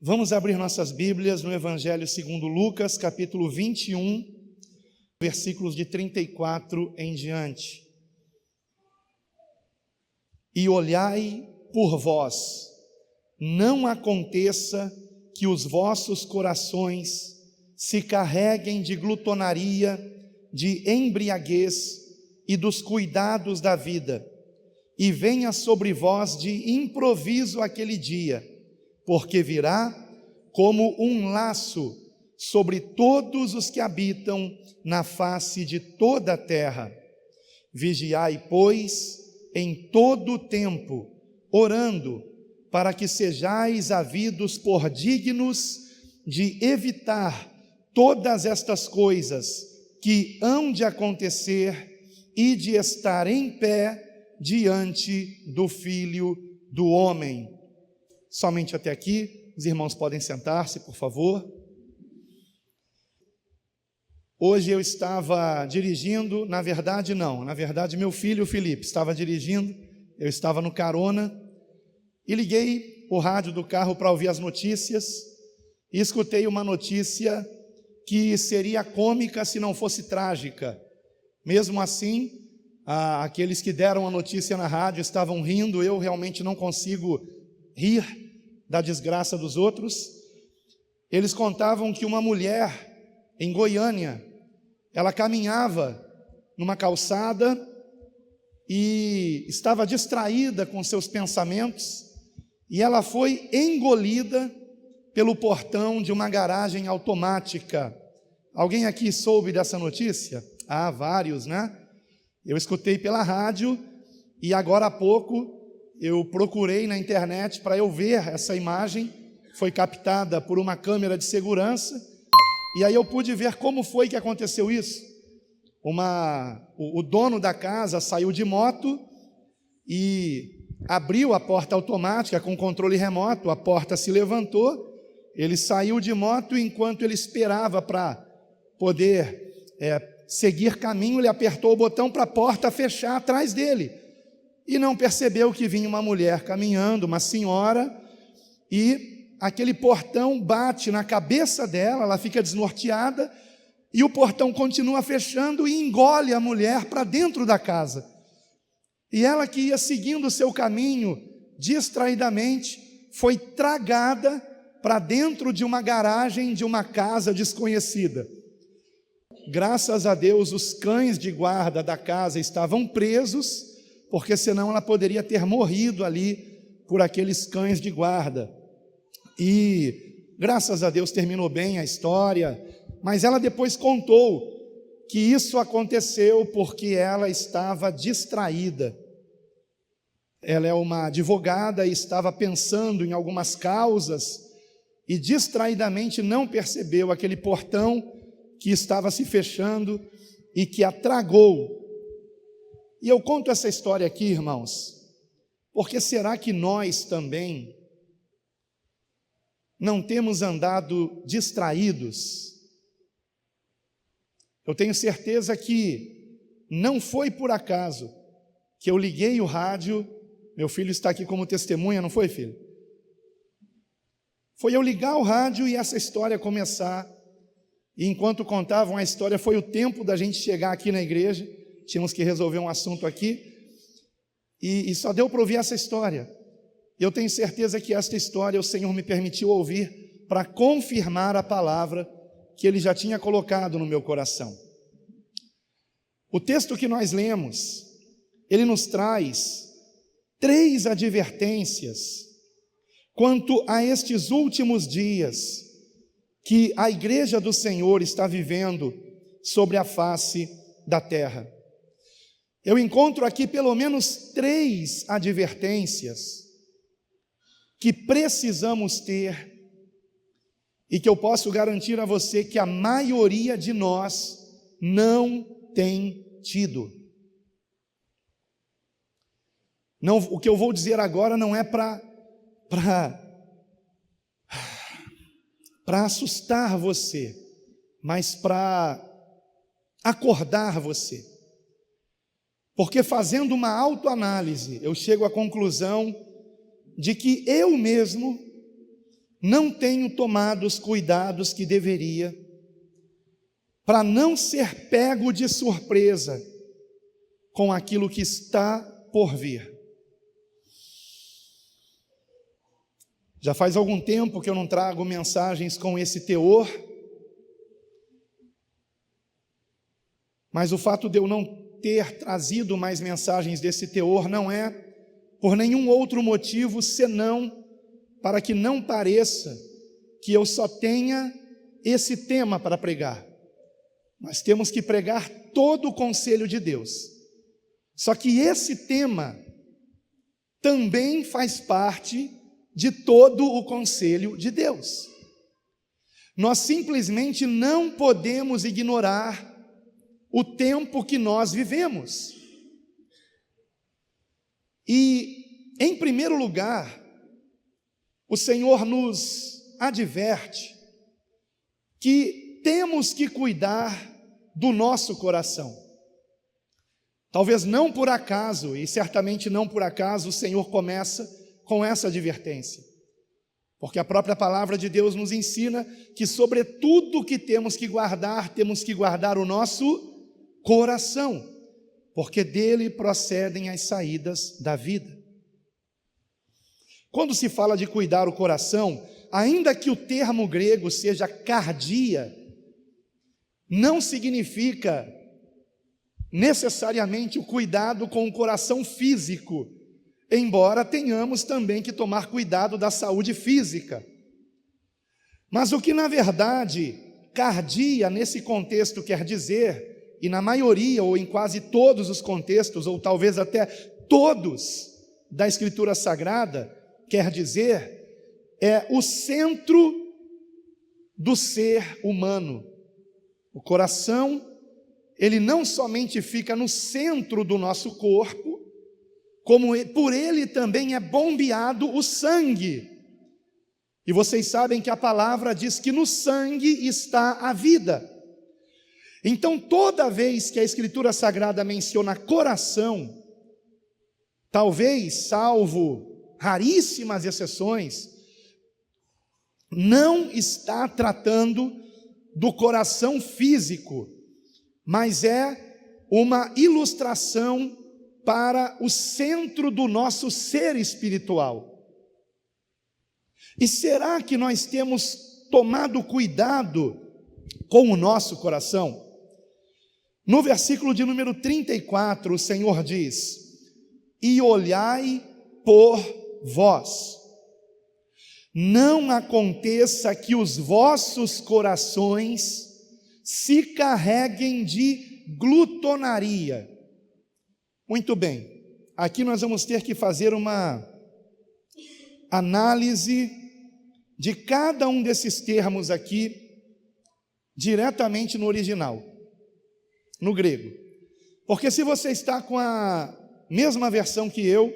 Vamos abrir nossas Bíblias no Evangelho segundo Lucas, capítulo 21, versículos de 34 em diante. E olhai por vós, não aconteça que os vossos corações se carreguem de glutonaria, de embriaguez e dos cuidados da vida, e venha sobre vós de improviso aquele dia, porque virá como um laço sobre todos os que habitam na face de toda a terra. Vigiai, pois, em todo o tempo, orando, para que sejais havidos por dignos de evitar todas estas coisas que hão de acontecer e de estar em pé diante do Filho do Homem. Somente até aqui, os irmãos podem sentar-se, por favor. Hoje eu estava dirigindo, na verdade meu filho Felipe estava dirigindo, eu estava no carona, e liguei o rádio do carro para ouvir as notícias, e escutei uma notícia que seria cômica se não fosse trágica. Mesmo assim, aqueles que deram a notícia na rádio estavam rindo, eu realmente não consigo rir da desgraça dos outros. Eles contavam que uma mulher em Goiânia, ela caminhava numa calçada e estava distraída com seus pensamentos, e ela foi engolida pelo portão de uma garagem automática. Alguém aqui soube dessa notícia? Vários, né? Eu escutei pela rádio e agora há pouco eu procurei na internet para eu ver essa imagem. Foi captada por uma câmera de segurança, e aí eu pude ver como foi que aconteceu isso. O dono da casa saiu de moto e abriu a porta automática com controle remoto, a porta se levantou, ele saiu de moto, e enquanto ele esperava para poder seguir caminho, ele apertou o botão para a porta fechar atrás dele, e não percebeu que vinha uma mulher caminhando, uma senhora, e aquele portão bate na cabeça dela, ela fica desnorteada, e o portão continua fechando e engole a mulher para dentro da casa. E ela, que ia seguindo o seu caminho distraidamente, foi tragada para dentro de uma garagem de uma casa desconhecida. Graças a Deus, os cães de guarda da casa estavam presos, porque senão ela poderia ter morrido ali por aqueles cães de guarda. E graças a Deus terminou bem a história, mas ela depois contou que isso aconteceu porque ela estava distraída. Ela é uma advogada e estava pensando em algumas causas e distraidamente não percebeu aquele portão que estava se fechando e que a tragou. E eu conto essa história aqui, irmãos, porque será que nós também não temos andado distraídos? Eu tenho certeza que não foi por acaso que eu liguei o rádio. Meu filho está aqui como testemunha, não foi, filho? Foi eu ligar o rádio e essa história começar, e enquanto contavam a história, foi o tempo da gente chegar aqui na igreja. Tínhamos que resolver um assunto aqui, e só deu para ouvir essa história. Eu tenho certeza que esta história o Senhor me permitiu ouvir para confirmar a palavra que Ele já tinha colocado no meu coração. O texto que nós lemos, ele nos traz 3 advertências quanto a estes últimos dias que a igreja do Senhor está vivendo sobre a face da terra. Eu encontro aqui pelo menos 3 advertências que precisamos ter, e que eu posso garantir a você que a maioria de nós não tem tido. Não, o que eu vou dizer agora não é para assustar você, mas para acordar você. Porque fazendo uma autoanálise, eu chego à conclusão de que eu mesmo não tenho tomado os cuidados que deveria para não ser pego de surpresa com aquilo que está por vir. Já faz algum tempo que eu não trago mensagens com esse teor, mas o fato de eu não ter trazido mais mensagens desse teor não é por nenhum outro motivo senão para que não pareça que eu só tenha esse tema para pregar. Nós temos que pregar todo o conselho de Deus. Só que esse tema também faz parte de todo o conselho de Deus. Nós simplesmente não podemos ignorar o tempo que nós vivemos. E, em primeiro lugar, o Senhor nos adverte que temos que cuidar do nosso coração. Talvez não por acaso, e certamente não por acaso, o Senhor começa com essa advertência. Porque a própria palavra de Deus nos ensina que sobre tudo que temos que guardar o nosso coração, porque dele procedem as saídas da vida. Quando se fala de cuidar o coração, ainda que o termo grego seja cardia, não significa necessariamente o cuidado com o coração físico, embora tenhamos também que tomar cuidado da saúde física. Mas o que na verdade cardia nesse contexto quer dizer, e na maioria ou em quase todos os contextos, ou talvez até todos da Escritura Sagrada, quer dizer, é o centro do ser humano. O coração, ele não somente fica no centro do nosso corpo, como por ele também é bombeado o sangue. E vocês sabem que a palavra diz que no sangue está a vida. Então, toda vez que a Escritura Sagrada menciona coração, talvez, salvo raríssimas exceções, não está tratando do coração físico, mas é uma ilustração para o centro do nosso ser espiritual. E será que nós temos tomado cuidado com o nosso coração? No versículo de número 34, o Senhor diz: e olhai por vós, não aconteça que os vossos corações se carreguem de glutonaria. Muito bem, aqui nós vamos ter que fazer uma análise de cada um desses termos aqui, diretamente no original, no grego. Porque se você está com a mesma versão que eu,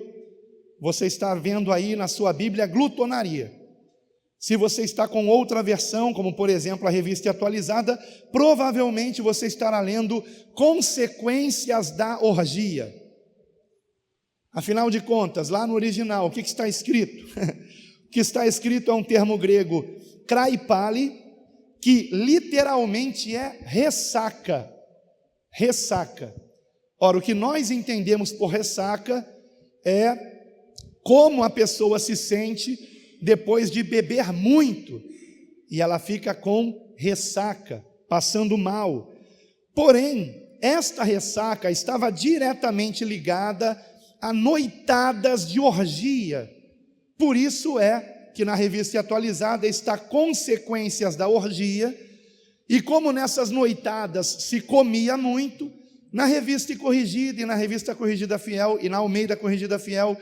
você está vendo aí na sua Bíblia glutonaria. Se você está com outra versão, como por exemplo a Revista Atualizada, provavelmente você estará lendo consequências da orgia. Afinal de contas, lá no original, o que está escrito? O que está escrito é um termo grego, kraipali, que literalmente é ressaca. Ressaca. Ora, o que nós entendemos por ressaca é como a pessoa se sente depois de beber muito, e ela fica com ressaca, passando mal. Porém, esta ressaca estava diretamente ligada a noitadas de orgia. Por isso é que na Revista Atualizada está consequências da orgia, e como nessas noitadas se comia muito, na Revista Corrigida e na Revista Corrigida Fiel e na Almeida Corrigida Fiel,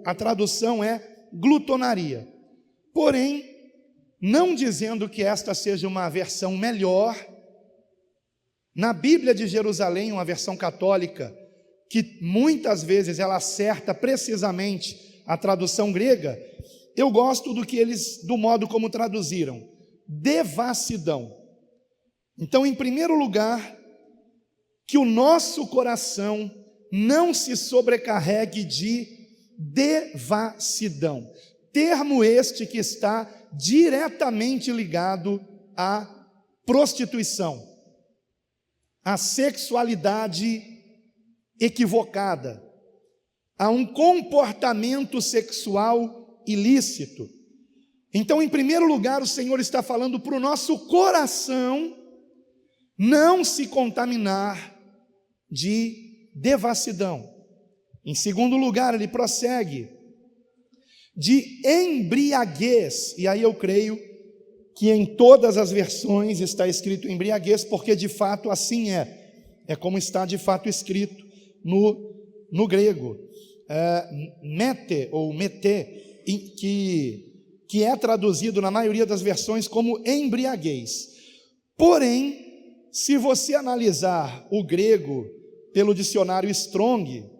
a tradução é glutonaria. Porém, não dizendo que esta seja uma versão melhor, na Bíblia de Jerusalém, uma versão católica, que muitas vezes ela acerta precisamente a tradução grega, eu gosto do modo como traduziram, devassidão. Então, em primeiro lugar, que o nosso coração não se sobrecarregue de devassidão. Termo este que está diretamente ligado à prostituição, à sexualidade equivocada, a um comportamento sexual ilícito. Então, em primeiro lugar, o Senhor está falando para o nosso coração não se contaminar de devassidão. Em segundo lugar, ele prossegue, de embriaguez, e aí eu creio que em todas as versões está escrito embriaguez, porque de fato assim é como está de fato escrito no grego, mete ou mete, que é traduzido na maioria das versões como embriaguez. Porém, se você analisar o grego pelo dicionário Strong,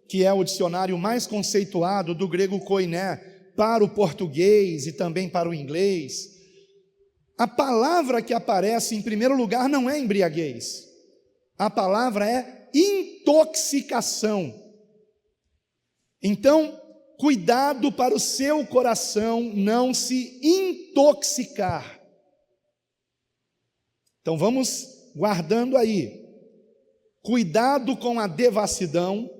que é o dicionário mais conceituado do grego koiné para o português e também para o inglês, a palavra que aparece em primeiro lugar não é embriaguez, a palavra é intoxicação. Então, cuidado para o seu coração não se intoxicar. Então vamos guardando aí, cuidado com a devassidão,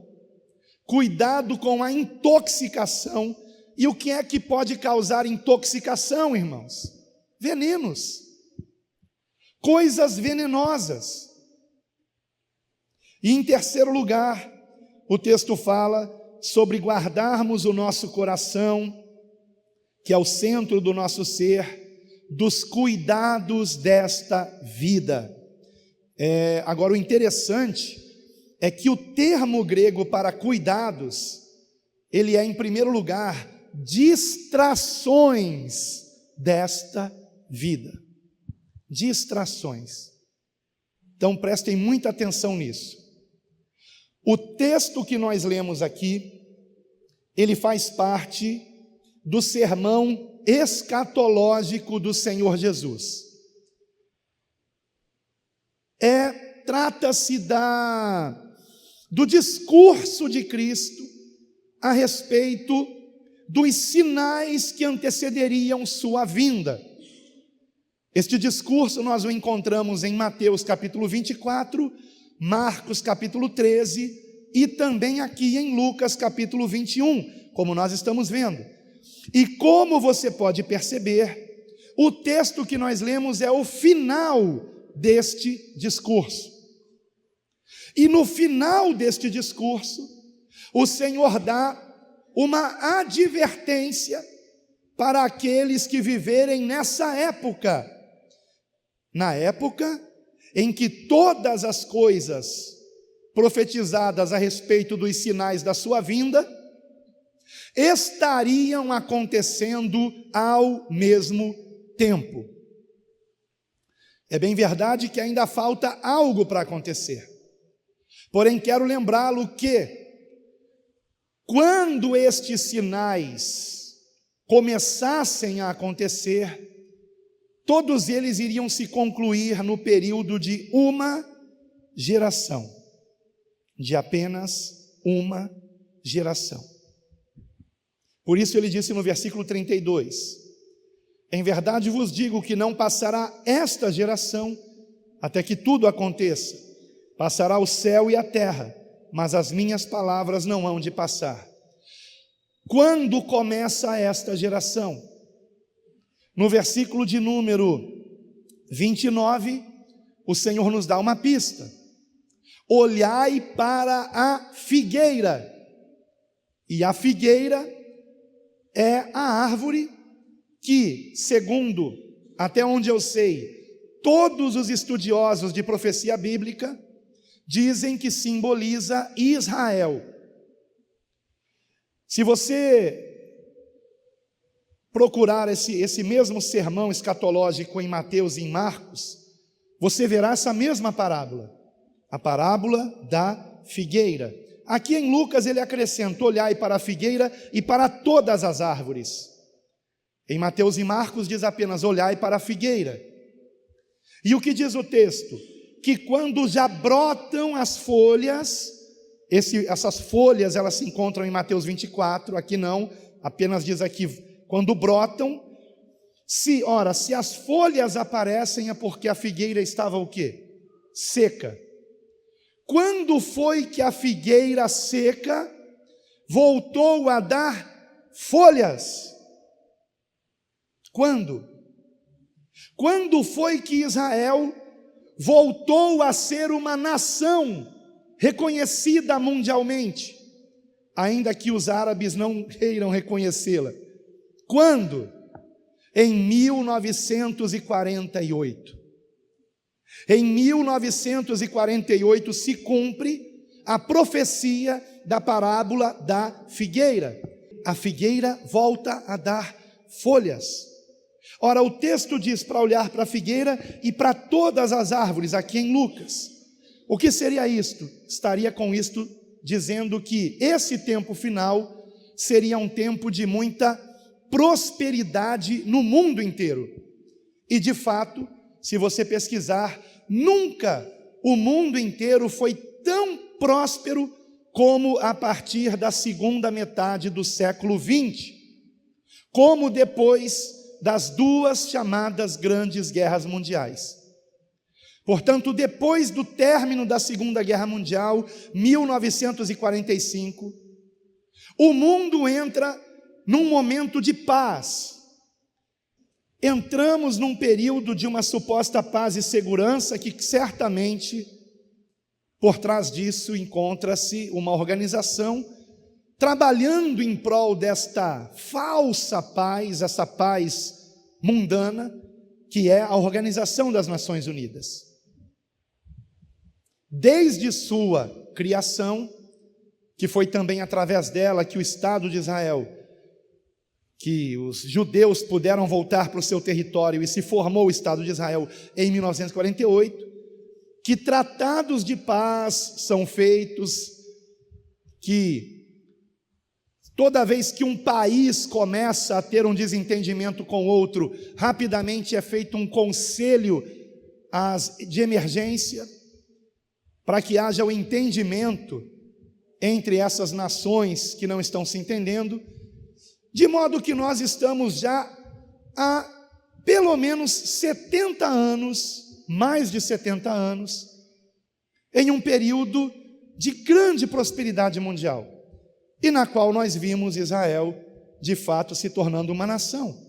cuidado com a intoxicação. E o que é que pode causar intoxicação, irmãos? Venenos, coisas venenosas. E em terceiro lugar, o texto fala sobre guardarmos o nosso coração, que é o centro do nosso ser, dos cuidados desta vida. Agora, o interessante é que o termo grego para cuidados, ele é, em primeiro lugar, distrações desta vida. Distrações. Então, prestem muita atenção nisso. O texto que nós lemos aqui, ele faz parte do sermão escatológico do Senhor Jesus. Trata-se do discurso de Cristo a respeito dos sinais que antecederiam sua vinda. Este discurso nós o encontramos em Mateus capítulo 24, Marcos capítulo 13 e também aqui em Lucas capítulo 21, como nós estamos vendo. E como você pode perceber, o texto que nós lemos é o final deste discurso. E no final deste discurso, o Senhor dá uma advertência para aqueles que viverem nessa época, na época em que todas as coisas profetizadas a respeito dos sinais da sua vinda estariam acontecendo ao mesmo tempo. É bem verdade que ainda falta algo para acontecer, porém quero lembrá-lo que quando estes sinais começassem a acontecer, todos eles iriam se concluir no período de uma geração, de apenas uma geração. Por isso ele disse no versículo 32, em verdade vos digo que não passará esta geração até que tudo aconteça. Passará o céu e a terra, mas as minhas palavras não hão de passar. Quando começa esta geração? No versículo de número 29, o Senhor nos dá uma pista. Olhai para a figueira. E a figueira é a árvore que, segundo, até onde eu sei, todos os estudiosos de profecia bíblica dizem que simboliza Israel. Se você procurar esse mesmo sermão escatológico em Mateus e em Marcos, você verá essa mesma parábola, a parábola da figueira. Aqui em Lucas ele acrescenta, olhai para a figueira e para todas as árvores. Em Mateus e Marcos diz apenas, olhai para a figueira. E o que diz o texto? Que quando já brotam as folhas, essas folhas elas se encontram em Mateus 24, aqui não, apenas diz aqui, quando brotam, Se as folhas aparecem é porque a figueira estava o quê? Seca. Quando foi que a figueira seca voltou a dar folhas? Quando? Quando foi que Israel voltou a ser uma nação reconhecida mundialmente, ainda que os árabes não queiram reconhecê-la? Quando? Em 1948. Em 1948 se cumpre a profecia da parábola da figueira. A figueira volta a dar folhas. Ora, o texto diz para olhar para a figueira e para todas as árvores, aqui em Lucas. O que seria isto? Estaria com isto dizendo que esse tempo final seria um tempo de muita prosperidade no mundo inteiro. E de fato, se você pesquisar, nunca o mundo inteiro foi tão próspero como a partir da segunda metade do século XX, como depois das duas chamadas grandes guerras mundiais. Portanto, depois do término da Segunda Guerra Mundial, 1945, o mundo entra num momento de paz. Entramos num período de uma suposta paz e segurança que certamente, por trás disso, encontra-se uma organização trabalhando em prol desta falsa paz, essa paz mundana, que é a Organização das Nações Unidas. Desde sua criação, que foi também através dela que o Estado de Israel, que os judeus puderam voltar para o seu território e se formou o Estado de Israel em 1948, que tratados de paz são feitos, que toda vez que um país começa a ter um desentendimento com outro, rapidamente é feito um conselho de emergência, para que haja o entendimento entre essas nações que não estão se entendendo, de modo que nós estamos já há pelo menos 70 anos, mais de 70 anos, em um período de grande prosperidade mundial, e na qual nós vimos Israel, de fato, se tornando uma nação.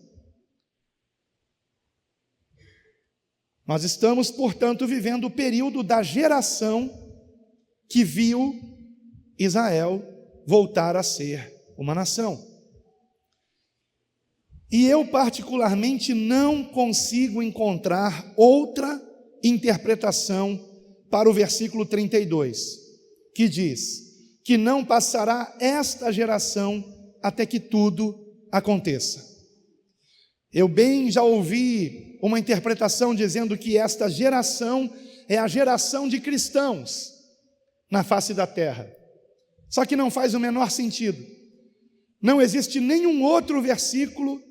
Nós estamos, portanto, vivendo o período da geração que viu Israel voltar a ser uma nação. E eu, particularmente, não consigo encontrar outra interpretação para o versículo 32, que diz que não passará esta geração até que tudo aconteça. Eu bem já ouvi uma interpretação dizendo que esta geração é a geração de cristãos na face da terra. Só que não faz o menor sentido. Não existe nenhum outro versículo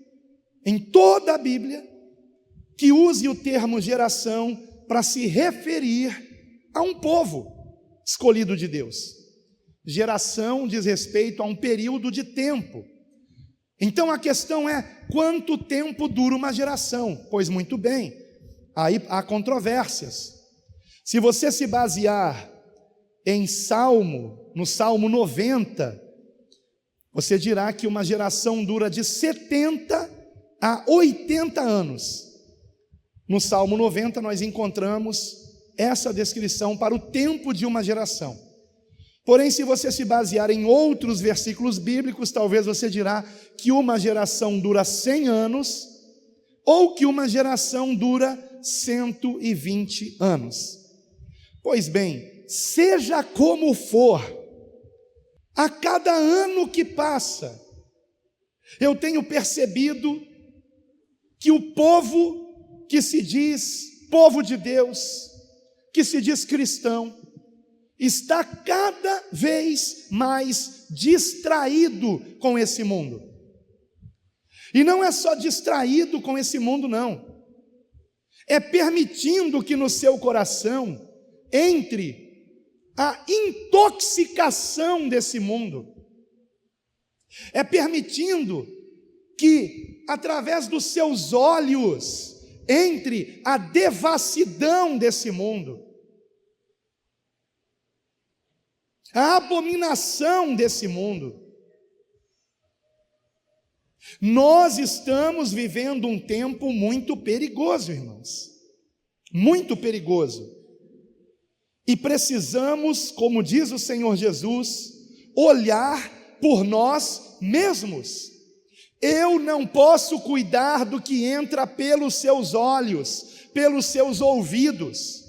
em toda a Bíblia que use o termo geração para se referir a um povo escolhido de Deus. Geração diz respeito a um período de tempo. Então a questão é: quanto tempo dura uma geração? Pois muito bem, aí há controvérsias. Se você se basear no Salmo 90, você dirá que uma geração dura de 70 a 80 anos. No Salmo 90 nós encontramos essa descrição para o tempo de uma geração. Porém, se você se basear em outros versículos bíblicos, talvez você dirá que uma geração dura 100 anos, ou que uma geração dura 120 anos. Pois bem, seja como for, a cada ano que passa, eu tenho percebido que o povo que se diz povo de Deus, que se diz cristão, está cada vez mais distraído com esse mundo. E não é só distraído com esse mundo, não. É permitindo que no seu coração entre a intoxicação desse mundo. É permitindo que através dos seus olhos, entre a devassidão desse mundo, a abominação desse mundo. Nós estamos vivendo um tempo muito perigoso, irmãos, muito perigoso, e precisamos, como diz o Senhor Jesus, olhar por nós mesmos. Eu não posso cuidar do que entra pelos seus olhos, pelos seus ouvidos,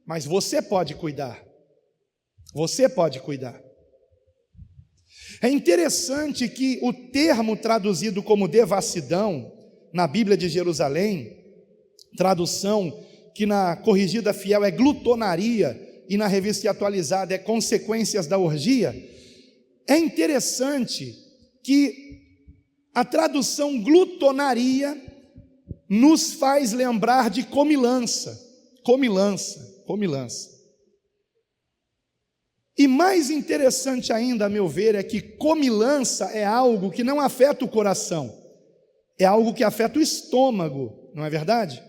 mas você pode cuidar. Você pode cuidar. É interessante que o termo traduzido como devassidão, na Bíblia de Jerusalém, tradução que na Corrigida Fiel é glutonaria, e na Revista Atualizada é consequências da orgia, é interessante que a tradução glutonaria nos faz lembrar de comilança. E mais interessante ainda, a meu ver, é que comilança é algo que não afeta o coração, é algo que afeta o estômago, não é verdade?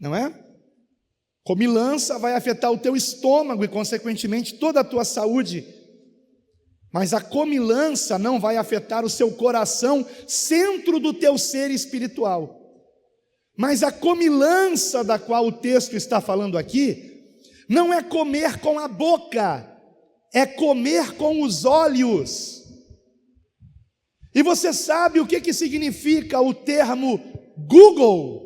Não é? Comilança vai afetar o teu estômago e, consequentemente, toda a tua saúde. Mas a comilança não vai afetar o seu coração, centro do teu ser espiritual. Mas a comilança da qual o texto está falando aqui, não é comer com a boca, é comer com os olhos. E você sabe o que significa o termo Google?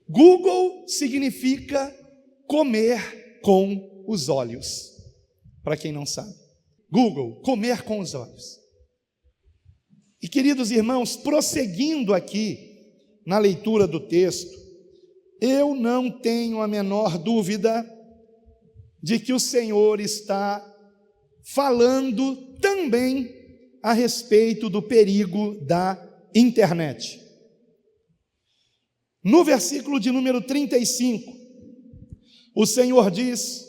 Google significa comer com os olhos. Para quem não sabe, Google, comer com os olhos. E queridos irmãos, prosseguindo aqui na leitura do texto, eu não tenho a menor dúvida de que o Senhor está falando também a respeito do perigo da internet. No versículo de número 35, o Senhor diz: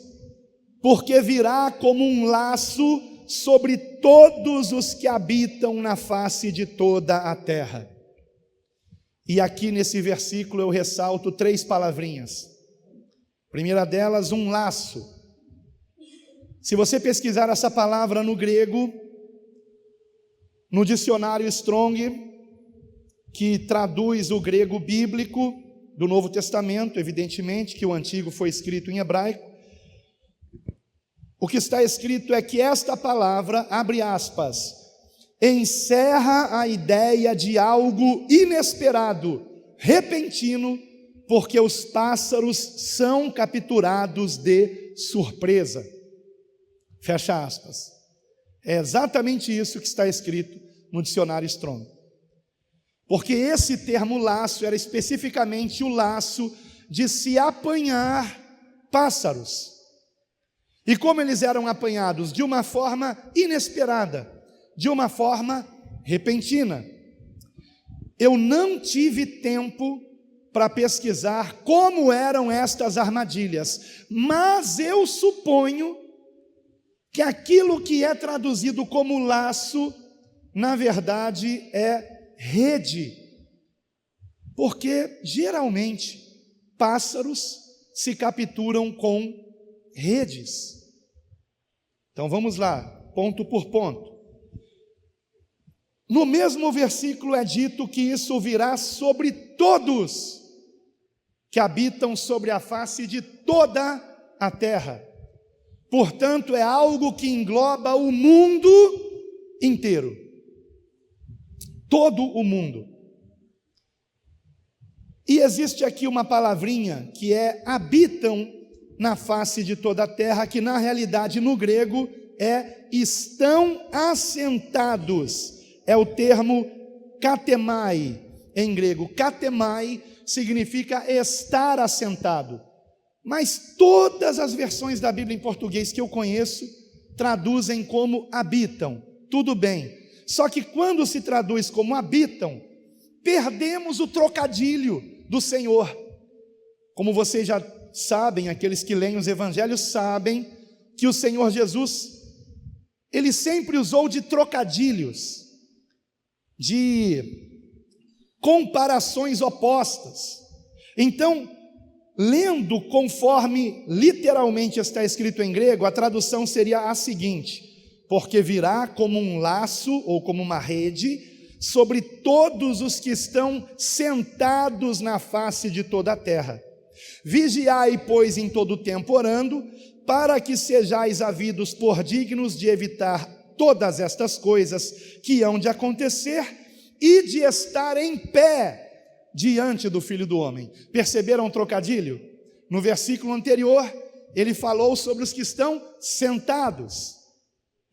porque virá como um laço sobre todos os que habitam na face de toda a terra. E aqui nesse versículo eu ressalto 3 palavrinhas. A primeira delas, um laço. Se você pesquisar essa palavra no grego, no dicionário Strong, que traduz o grego bíblico do Novo Testamento, evidentemente que o Antigo foi escrito em hebraico, o que está escrito é que esta palavra, abre aspas, encerra a ideia de algo inesperado, repentino, porque os pássaros são capturados de surpresa. Fecha aspas. É exatamente isso que está escrito no dicionário Strong. Porque esse termo laço era especificamente o laço de se apanhar pássaros. E como eles eram apanhados? De uma forma inesperada, de uma forma repentina. Eu não tive tempo para pesquisar como eram estas armadilhas, mas eu suponho que aquilo que é traduzido como laço, na verdade é rede, porque geralmente pássaros se capturam com redes. Então vamos lá, ponto por ponto. No mesmo versículo é dito que isso virá sobre todos que habitam sobre a face de toda a terra. Portanto, é algo que engloba o mundo inteiro. Todo o mundo. E existe aqui uma palavrinha que é habitam na face de toda a terra, que na realidade no grego é estão assentados. É o termo katemai em grego. Katemai significa estar assentado. Mas todas as versões da Bíblia em português que eu conheço traduzem como habitam. Tudo bem. Só que quando se traduz como habitam, perdemos o trocadilho do Senhor. Como vocês já sabem, aqueles que leem os evangelhos sabem que o Senhor Jesus ele sempre usou de trocadilhos, de comparações opostas. Então, lendo conforme literalmente está escrito em grego, a tradução seria a seguinte: porque virá como um laço ou como uma rede sobre todos os que estão sentados na face de toda a terra. Vigiai, pois, em todo o tempo orando, para que sejais havidos por dignos de evitar todas estas coisas que hão de acontecer e de estar em pé diante do Filho do Homem. Perceberam o trocadilho? No versículo anterior, ele falou sobre os que estão sentados.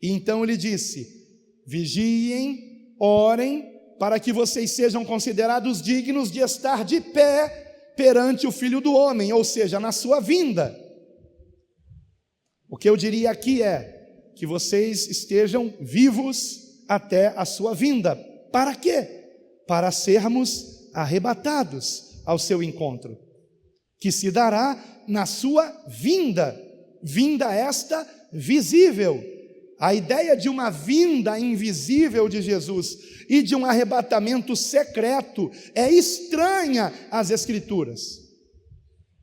E então ele disse: vigiem, orem, para que vocês sejam considerados dignos de estar de pé perante o Filho do Homem, ou seja, na sua vinda. O que eu diria aqui é que vocês estejam vivos até a sua vinda. Para quê? Para sermos arrebatados ao seu encontro, que se dará na sua vinda, vinda esta visível. A ideia de uma vinda invisível de Jesus e de um arrebatamento secreto é estranha às Escrituras.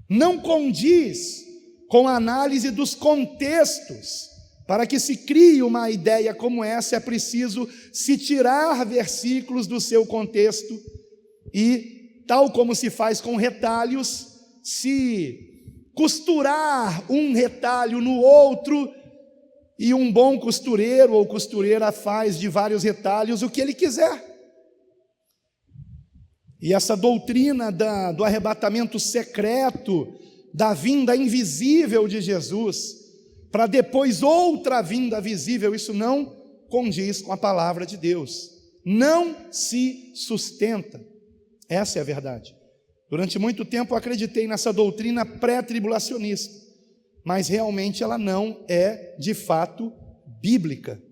Não condiz com a análise dos contextos. Para que se crie uma ideia como essa, é preciso se tirar versículos do seu contexto e, tal como se faz com retalhos, se costurar um retalho no outro. E um bom costureiro ou costureira faz de vários retalhos o que ele quiser. E essa doutrina do arrebatamento secreto, da vinda invisível de Jesus, para depois outra vinda visível, isso não condiz com a palavra de Deus. Não se sustenta. Essa é a verdade. Durante muito tempo eu acreditei nessa doutrina pré-tribulacionista, mas realmente ela não é, de fato, bíblica.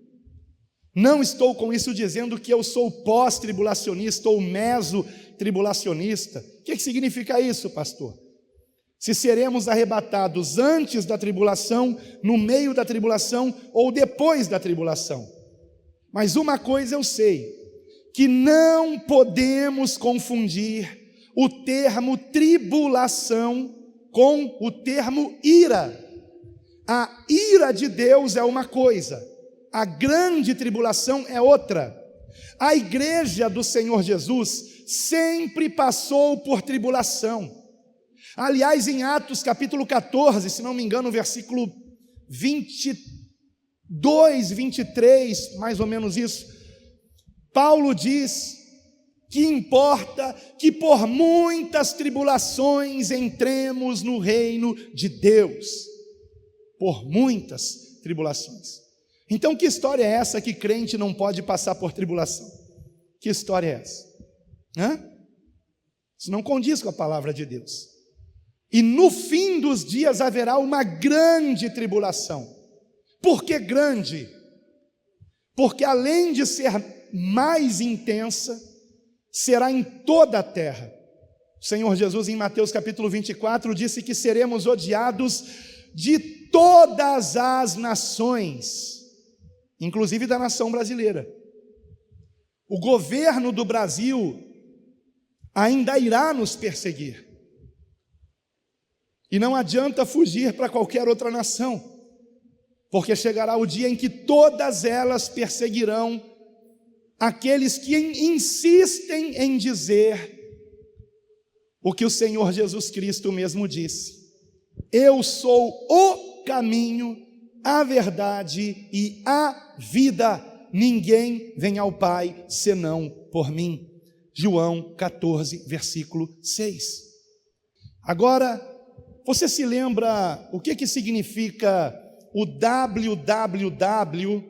Não estou com isso dizendo que eu sou pós-tribulacionista ou meso-tribulacionista. O que significa isso, pastor? Se seremos arrebatados antes da tribulação, no meio da tribulação ou depois da tribulação. Mas uma coisa eu sei, que não podemos confundir o termo tribulação com o termo ira. A ira de Deus é uma coisa, a grande tribulação é outra. A igreja do Senhor Jesus sempre passou por tribulação. Aliás, em Atos capítulo 14, se não me engano, versículo 22, 23, mais ou menos isso, Paulo diz que importa que por muitas tribulações entremos no reino de Deus. Por muitas tribulações. Então, que história é essa que crente não pode passar por tribulação? Que história é essa? Isso não condiz com a palavra de Deus. E no fim dos dias haverá uma grande tribulação. Por que grande? Porque além de ser mais intensa, será em toda a terra. O Senhor Jesus, em Mateus capítulo 24, disse que seremos odiados de todas as nações, inclusive da nação brasileira. O governo do Brasil ainda irá nos perseguir. E não adianta fugir para qualquer outra nação, porque chegará o dia em que todas elas perseguirão aqueles que insistem em dizer o que o Senhor Jesus Cristo mesmo disse: eu sou o caminho, a verdade e a vida, ninguém vem ao Pai senão por mim. João 14, versículo 6. Agora, você se lembra o que significa o www,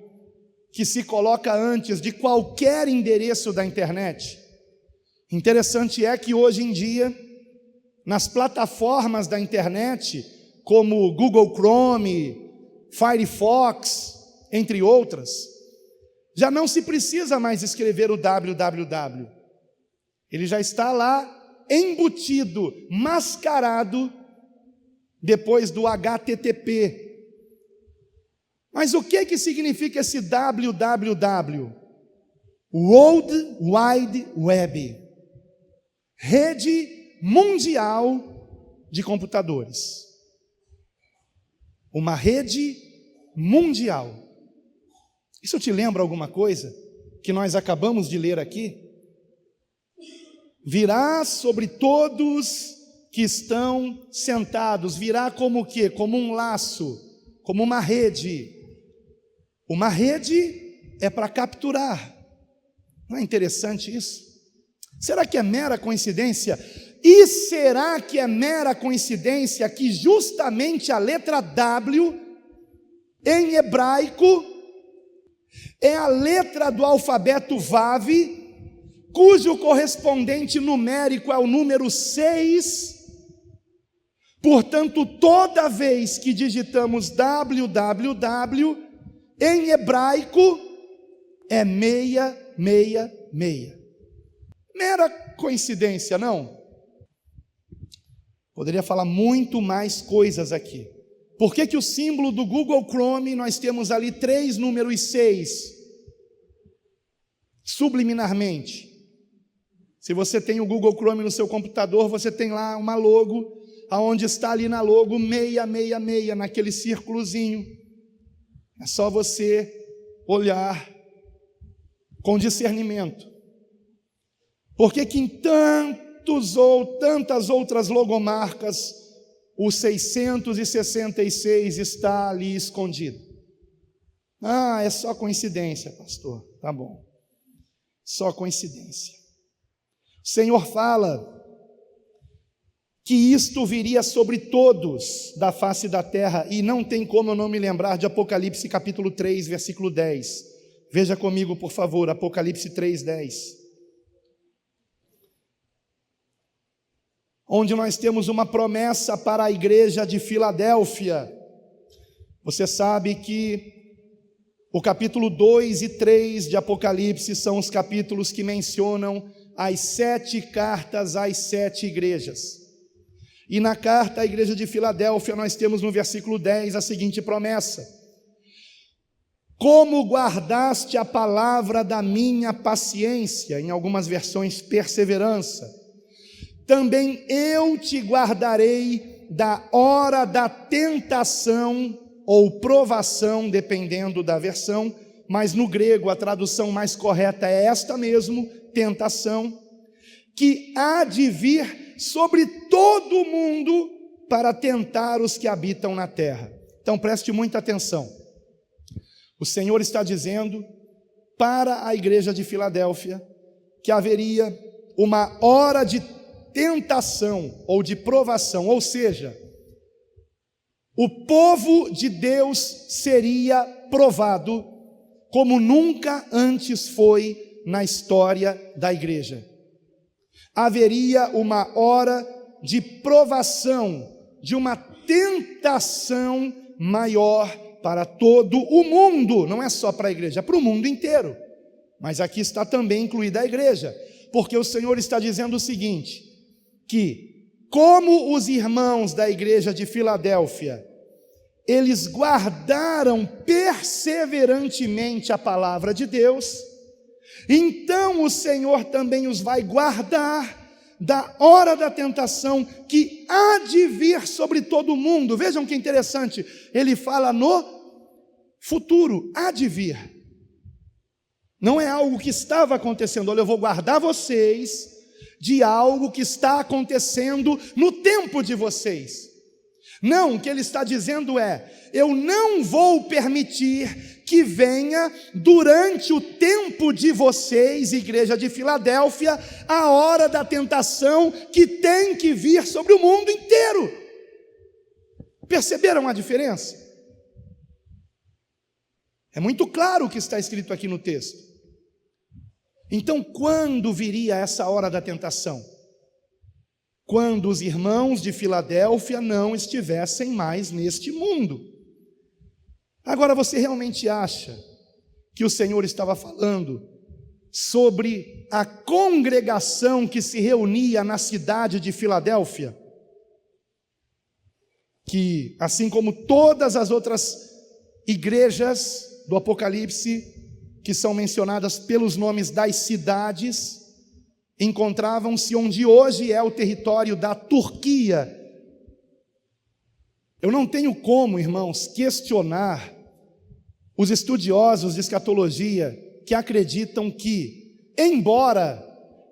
que se coloca antes de qualquer endereço da internet? Interessante é que hoje em dia, nas plataformas da internet, como Google Chrome, Firefox, entre outras, já não se precisa mais escrever o www. Ele já está lá embutido, mascarado, depois do HTTP. Mas o que significa esse www? World Wide Web, rede mundial de computadores. Uma rede mundial. Isso te lembra alguma coisa que nós acabamos de ler aqui? Virá sobre todos que estão sentados, virá como o quê? Como um laço, como uma rede. Uma rede é para capturar. Não é interessante isso? Será que é mera coincidência? E será que é mera coincidência que justamente a letra W, em hebraico, é a letra do alfabeto Vav, cujo correspondente numérico é o número 6. Portanto, toda vez que digitamos www, em hebraico, é 666. Mera coincidência, não? Poderia falar muito mais coisas aqui. Por que o símbolo do Google Chrome, nós temos ali 3 números 6? Subliminarmente. Se você tem o Google Chrome no seu computador, você tem lá uma logo, aonde está ali na logo 666, naquele círculozinho. É só você olhar com discernimento. Por que em tantas outras logomarcas, o 666 está ali escondido? Ah, é só coincidência, pastor. Tá bom. Só coincidência. O Senhor fala que isto viria sobre todos da face da terra, e não tem como eu não me lembrar de Apocalipse capítulo 3, versículo 10. Veja comigo, por favor, Apocalipse 3, 10. Onde nós temos uma promessa para a igreja de Filadélfia. Você sabe que o capítulo 2 e 3 de Apocalipse são os capítulos que mencionam as 7 cartas às 7 igrejas. E na carta à igreja de Filadélfia nós temos no versículo 10 a seguinte promessa: como guardaste a palavra da minha paciência, em algumas versões perseverança, também eu te guardarei da hora da tentação ou provação, dependendo da versão, mas no grego a tradução mais correta é esta mesmo, tentação, que há de vir sobre todo o mundo para tentar os que habitam na terra. Então preste muita atenção. O Senhor está dizendo para a igreja de Filadélfia que haveria uma hora de tentação ou de provação, ou seja, o povo de Deus seria provado como nunca antes foi na história da igreja. Haveria uma hora de provação, de uma tentação maior para todo o mundo, não é só para a igreja, é para o mundo inteiro, mas aqui está também incluída a igreja, porque o Senhor está dizendo o seguinte, que como os irmãos da igreja de Filadélfia, eles guardaram perseverantemente a palavra de Deus, então o Senhor também os vai guardar da hora da tentação que há de vir sobre todo o mundo. Vejam que interessante, ele fala no futuro, há de vir. Não é algo que estava acontecendo. Olha, eu vou guardar vocês de algo que está acontecendo no tempo de vocês. Não, o que ele está dizendo é, eu não vou permitir que venha durante o tempo de vocês, igreja de Filadélfia, a hora da tentação que tem que vir sobre o mundo inteiro. Perceberam a diferença? É muito claro o que está escrito aqui no texto. Então, quando viria essa hora da tentação? Quando os irmãos de Filadélfia não estivessem mais neste mundo. Agora, você realmente acha que o Senhor estava falando sobre a congregação que se reunia na cidade de Filadélfia? Que, assim como todas as outras igrejas do Apocalipse, que são mencionadas pelos nomes das cidades, encontravam-se onde hoje é o território da Turquia. Eu não tenho como, irmãos, questionar os estudiosos de escatologia que acreditam que, embora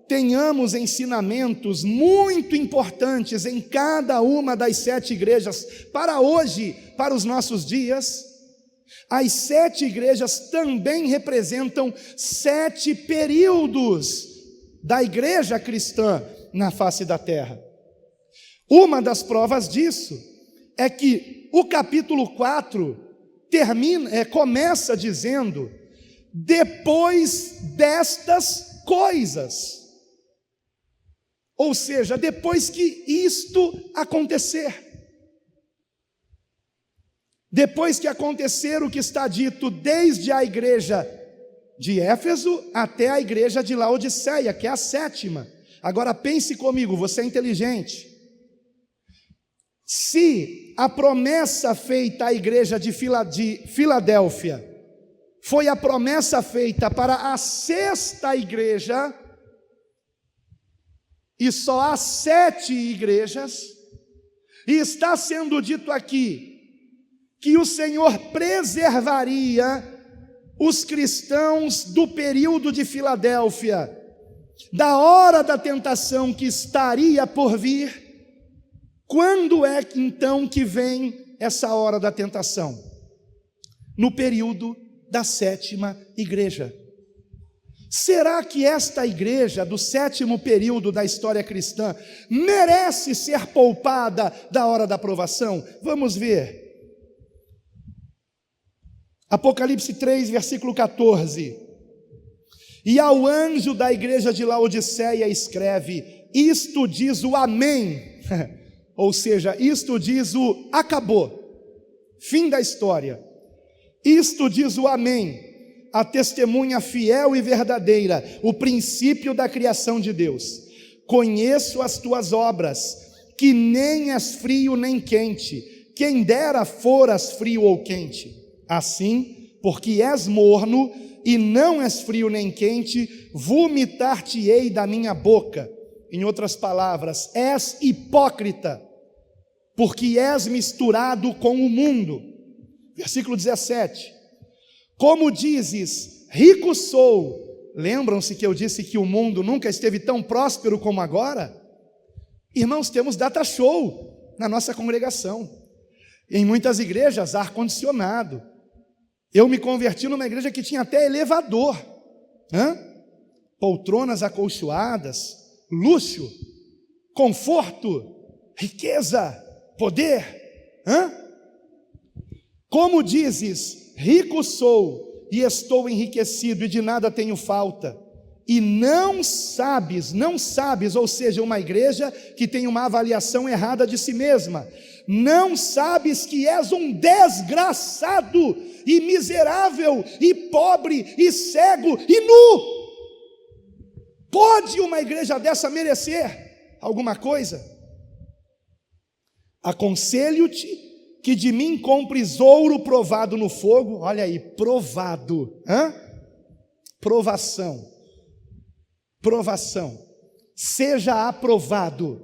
tenhamos ensinamentos muito importantes em cada uma das 7 igrejas, para hoje, para os nossos dias, as 7 igrejas também representam 7 períodos da igreja cristã na face da terra. Uma das provas disso é que o capítulo 4 começa dizendo: depois destas coisas. Ou seja, depois que isto acontecer. Depois que acontecer o que está dito desde a igreja de Éfeso até a igreja de Laodiceia, que é a 7ª. Agora pense comigo, você é inteligente. Se a promessa feita à igreja de Filadélfia foi a promessa feita para a 6ª igreja, e só há 7 igrejas, e está sendo dito aqui que o Senhor preservaria os cristãos do período de Filadélfia, da hora da tentação que estaria por vir. Quando é então que vem essa hora da tentação? No período da 7ª igreja. Será que esta igreja do 7º período da história cristã merece ser poupada da hora da provação? Vamos ver. Apocalipse 3, versículo 14. E ao anjo da igreja de Laodiceia escreve: isto diz o Amém, ou seja, isto diz o acabou, fim da história. Isto diz o Amém, a testemunha fiel e verdadeira, o princípio da criação de Deus. Conheço as tuas obras, que nem és frio nem quente, quem dera foras frio ou quente. Assim, porque és morno e não és frio nem quente, vomitar-te-ei da minha boca. Em outras palavras, és hipócrita, porque és misturado com o mundo. Versículo 17. Como dizes, rico sou. Lembram-se que eu disse que o mundo nunca esteve tão próspero como agora? Irmãos, temos data show na nossa congregação. Em muitas igrejas, ar-condicionado. Eu me converti numa igreja que tinha até elevador, poltronas acolchoadas, luxo, conforto, riqueza, poder. Como dizes, rico sou e estou enriquecido e de nada tenho falta, e não sabes, ou seja, uma igreja que tem uma avaliação errada de si mesma, não sabes que és um desgraçado, e miserável, e pobre, e cego, e nu. Pode uma igreja dessa merecer alguma coisa? Aconselho-te que de mim compres ouro provado no fogo. Olha aí, provado, provação, seja aprovado,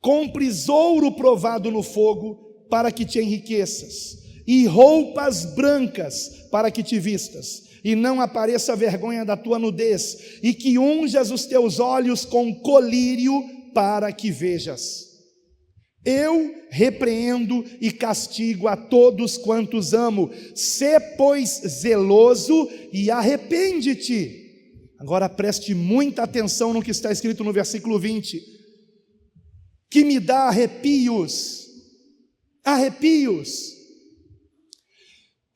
compres ouro provado no fogo, para que te enriqueças, e roupas brancas, para que te vistas, e não apareça a vergonha da tua nudez, e que unjas os teus olhos com colírio, para que vejas. Eu repreendo e castigo a todos quantos amo. Sê, pois, zeloso e arrepende-te. Agora preste muita atenção no que está escrito no versículo 20, que me dá arrepios.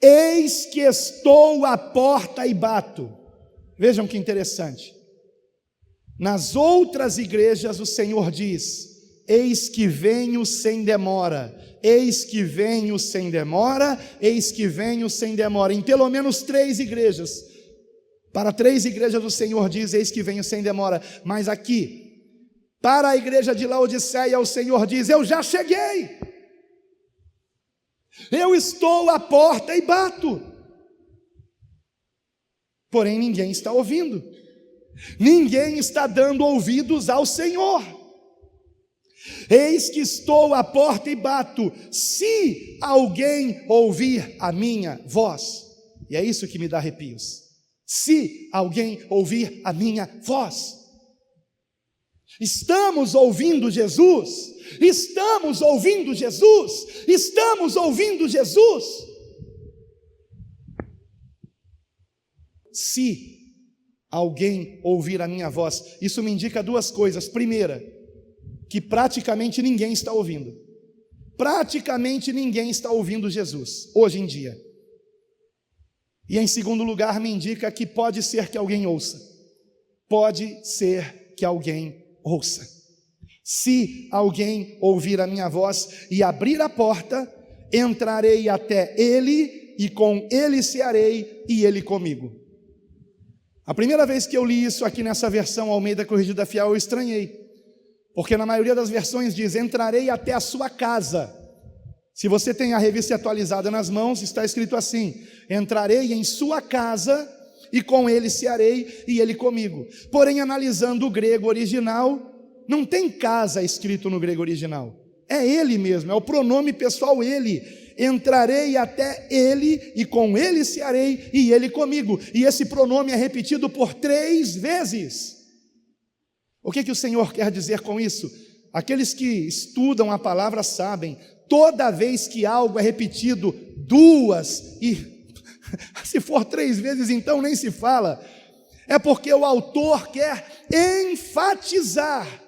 Eis que estou à porta e bato. Vejam que interessante. Nas outras igrejas o Senhor diz: eis que venho sem demora, eis que venho sem demora, eis que venho sem demora. Em pelo menos 3 igrejas, para 3 igrejas o Senhor diz: eis que venho sem demora. Mas aqui, para a igreja de Laodiceia o Senhor diz: eu já cheguei. Eu estou à porta e bato. Porém, ninguém está ouvindo. Ninguém está dando ouvidos ao Senhor. Eis que estou à porta e bato. Se alguém ouvir a minha voz, e é isso que me dá arrepios. Se alguém ouvir a minha voz. Estamos ouvindo Jesus? Estamos ouvindo Jesus? Estamos ouvindo Jesus? Se alguém ouvir a minha voz, isso me indica duas coisas. Primeira, que praticamente ninguém está ouvindo. Praticamente ninguém está ouvindo Jesus, hoje em dia. E em segundo lugar, me indica que pode ser que alguém ouça. Pode ser que alguém ouça. Se alguém ouvir a minha voz e abrir a porta, entrarei até ele, e com ele cearei, e ele comigo. A primeira vez que eu li isso aqui nessa versão Almeida Corrigida Fiel, eu estranhei, porque na maioria das versões diz: entrarei até a sua casa. Se você tem a revista atualizada nas mãos, está escrito assim: entrarei em sua casa, e com ele cearei, e ele comigo. Porém, analisando o grego original, não tem casa escrito no grego original, é ele mesmo, é o pronome pessoal ele. Entrarei até ele, e com ele cearei, e ele comigo. E esse pronome é repetido por 3 vezes. O que o Senhor quer dizer com isso? Aqueles que estudam a palavra sabem, toda vez que algo é repetido 2 e se for 3 vezes, então nem se fala, é porque o autor quer enfatizar.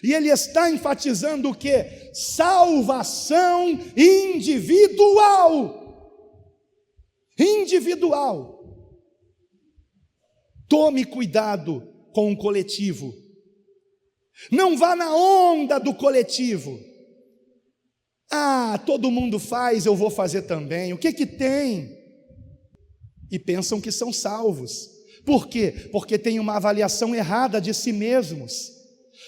E ele está enfatizando o quê? Salvação individual. Individual. Tome cuidado com o coletivo. Não vá na onda do coletivo. Ah, todo mundo faz, eu vou fazer também. O que tem? E pensam que são salvos. Por quê? Porque tem uma avaliação errada de si mesmos.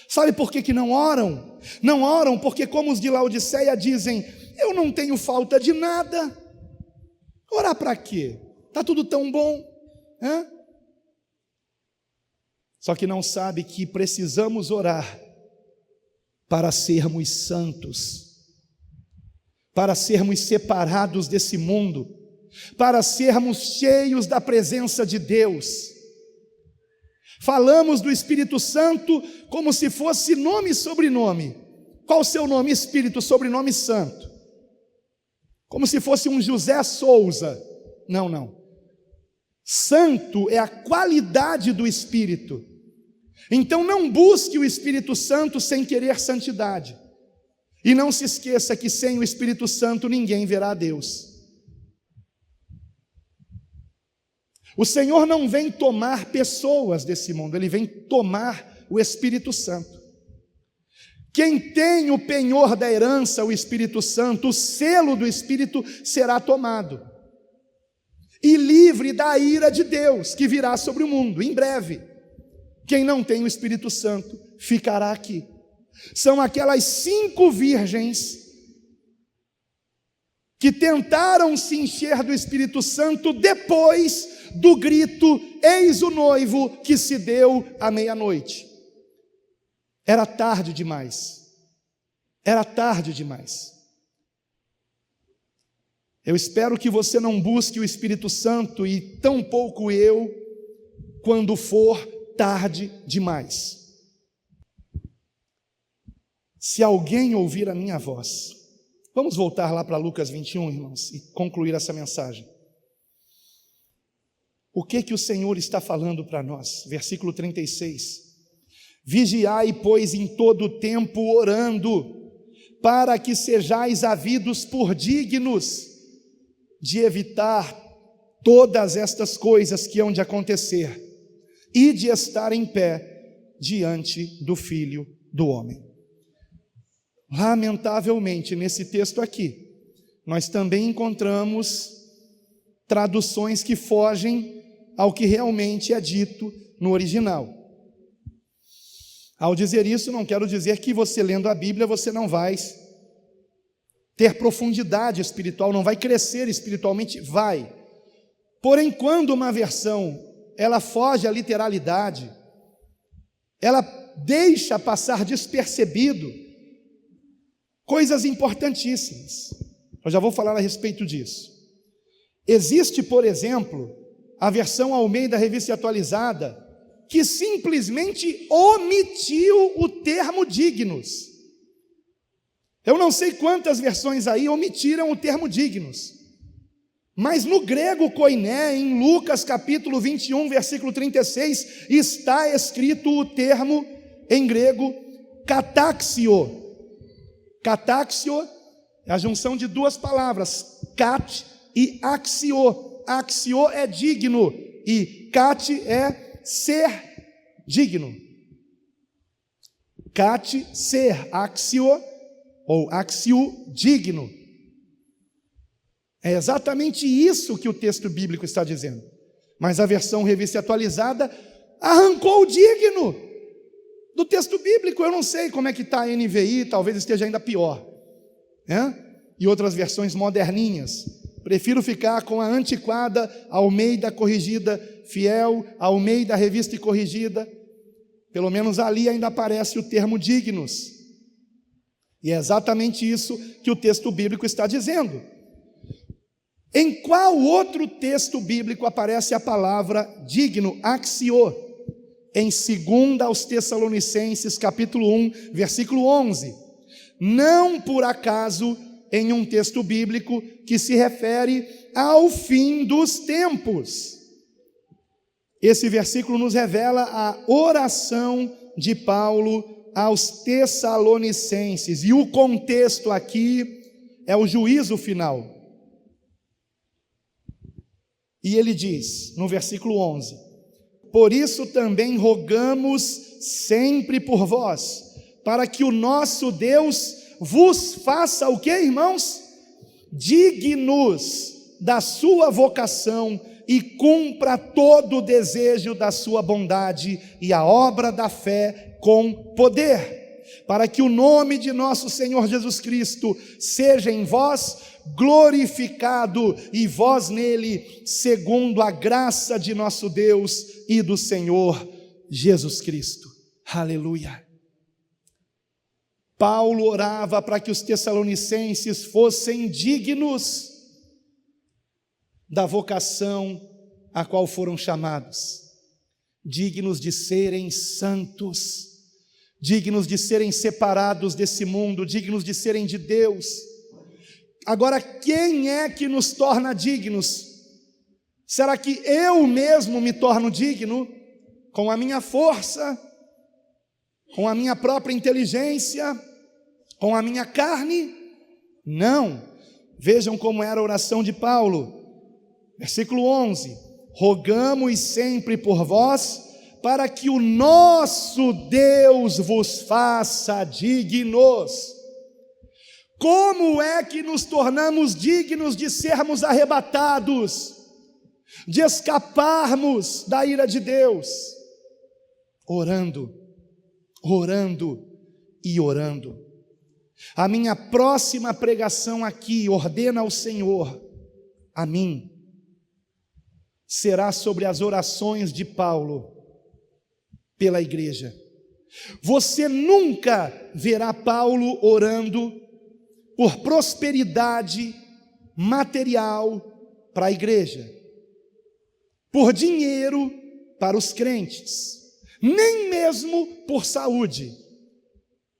Sabe por que não oram? Não oram porque, como os de Laodiceia dizem: eu não tenho falta de nada. Orar para quê? Está tudo tão bom, né? Só que não sabe que precisamos orar para sermos santos, para sermos separados desse mundo, para sermos cheios da presença de Deus. Falamos do Espírito Santo como se fosse nome e sobrenome. Qual o seu nome? Espírito, sobrenome Santo. Como se fosse um José Souza. Não. Santo é a qualidade do Espírito. Então não busque o Espírito Santo sem querer santidade. E não se esqueça que sem o Espírito Santo ninguém verá a Deus. O Senhor não vem tomar pessoas desse mundo, Ele vem tomar o Espírito Santo. Quem tem o penhor da herança, o Espírito Santo, o selo do Espírito será tomado. E livre da ira de Deus, que virá sobre o mundo, em breve. Quem não tem o Espírito Santo, ficará aqui. São aquelas 5 virgens que tentaram se encher do Espírito Santo depois do grito: eis o noivo, que se deu à meia-noite. Era tarde demais. Era tarde demais. Eu espero que você não busque o Espírito Santo, e tampouco eu, quando for tarde demais. Se alguém ouvir a minha voz. Vamos voltar lá para Lucas 21, irmãos, e concluir essa mensagem. O que o Senhor está falando para nós? Versículo 36. Vigiai, pois, em todo o tempo orando, para que sejais havidos por dignos de evitar todas estas coisas que hão de acontecer e de estar em pé diante do Filho do Homem. Lamentavelmente, nesse texto aqui, nós também encontramos traduções que fogem ao que realmente é dito no original. Ao dizer isso, não quero dizer que você lendo a Bíblia, você não vai ter profundidade espiritual, não vai crescer espiritualmente, vai. Porém, quando uma versão, ela foge à literalidade, ela deixa passar despercebido coisas importantíssimas. Eu já vou falar a respeito disso. Existe, por exemplo, a versão Almeida Revista Atualizada, que simplesmente omitiu o termo dignos. Eu não sei quantas versões aí omitiram o termo dignos, mas no grego koiné, em Lucas capítulo 21, versículo 36, está escrito o termo em grego kataxio. Kataxio é a junção de duas palavras, kat e axio. Axio é digno e kat é ser digno. Kat, ser, axio ou axio, digno. É exatamente isso que o texto bíblico está dizendo. Mas a versão Revista Atualizada arrancou o digno do texto bíblico. Eu não sei como é que está a NVI, talvez esteja ainda pior, né? E outras versões moderninhas. Prefiro ficar com a antiquada Almeida Corrigida Fiel, Almeida Revista e Corrigida. Pelo menos ali ainda aparece o termo dignos. E é exatamente isso que o texto bíblico está dizendo. Em qual outro texto bíblico aparece a palavra digno, axio? Em 2 aos Tessalonicenses, capítulo 1, versículo 11. Não por acaso em um texto bíblico que se refere ao fim dos tempos. Esse versículo nos revela a oração de Paulo aos Tessalonicenses, e o contexto aqui é o juízo final. E ele diz, no versículo 11: por isso também rogamos sempre por vós, para que o nosso Deus vos faça o que, irmãos? Dignos da sua vocação e cumpra todo o desejo da sua bondade e a obra da fé com poder, para que o nome de nosso Senhor Jesus Cristo seja em vós glorificado e vós nele, segundo a graça de nosso Deus e do Senhor Jesus Cristo. Aleluia. Paulo orava para que os tessalonicenses fossem dignos da vocação a qual foram chamados, dignos de serem santos, dignos de serem separados desse mundo, dignos de serem de Deus. Agora, quem é que nos torna dignos? Será que eu mesmo me torno digno? Com a minha força? Com a minha própria inteligência? Com a minha carne? Não. Vejam como era a oração de Paulo. Versículo 11: rogamos sempre por vós, para que o nosso Deus vos faça dignos. Como é que nos tornamos dignos de sermos arrebatados, de escaparmos da ira de Deus? Orando, orando e orando. A minha próxima pregação aqui, ordena ao Senhor, a mim, será sobre as orações de Paulo pela igreja. Você nunca verá Paulo orando por prosperidade material para a igreja, por dinheiro para os crentes, nem mesmo por saúde.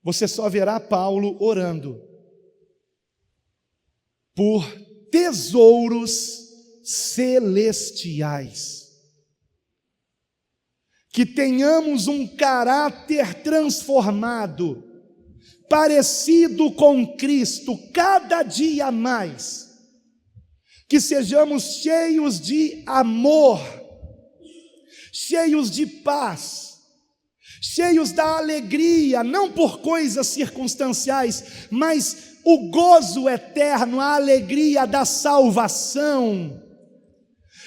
Você só verá Paulo orando por tesouros celestiais. Que tenhamos um caráter transformado, parecido com Cristo, cada dia mais. Que sejamos cheios de amor, cheios de paz, cheios da alegria, não por coisas circunstanciais, mas o gozo eterno, a alegria da salvação,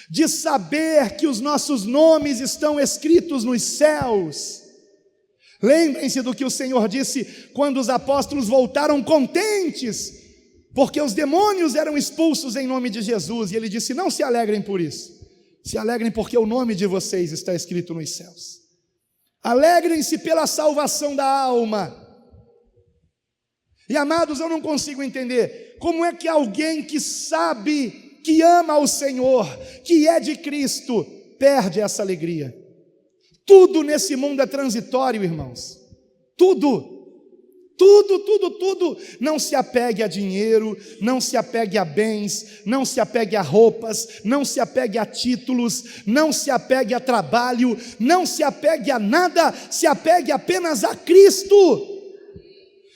de saber que os nossos nomes estão escritos nos céus. Lembrem-se do que o Senhor disse quando os apóstolos voltaram contentes porque os demônios eram expulsos em nome de Jesus, e ele disse: não se alegrem por isso, se alegrem porque o nome de vocês está escrito nos céus. Alegrem-se pela salvação da alma. E amados, eu não consigo entender como é que alguém que sabe, que ama o Senhor, que é de Cristo, perde essa alegria. Tudo nesse mundo é transitório, irmãos. Tudo. Não se apegue a dinheiro, não se apegue a bens, não se apegue a roupas, não se apegue a títulos, não se apegue a trabalho, não se apegue a nada, se apegue apenas a Cristo,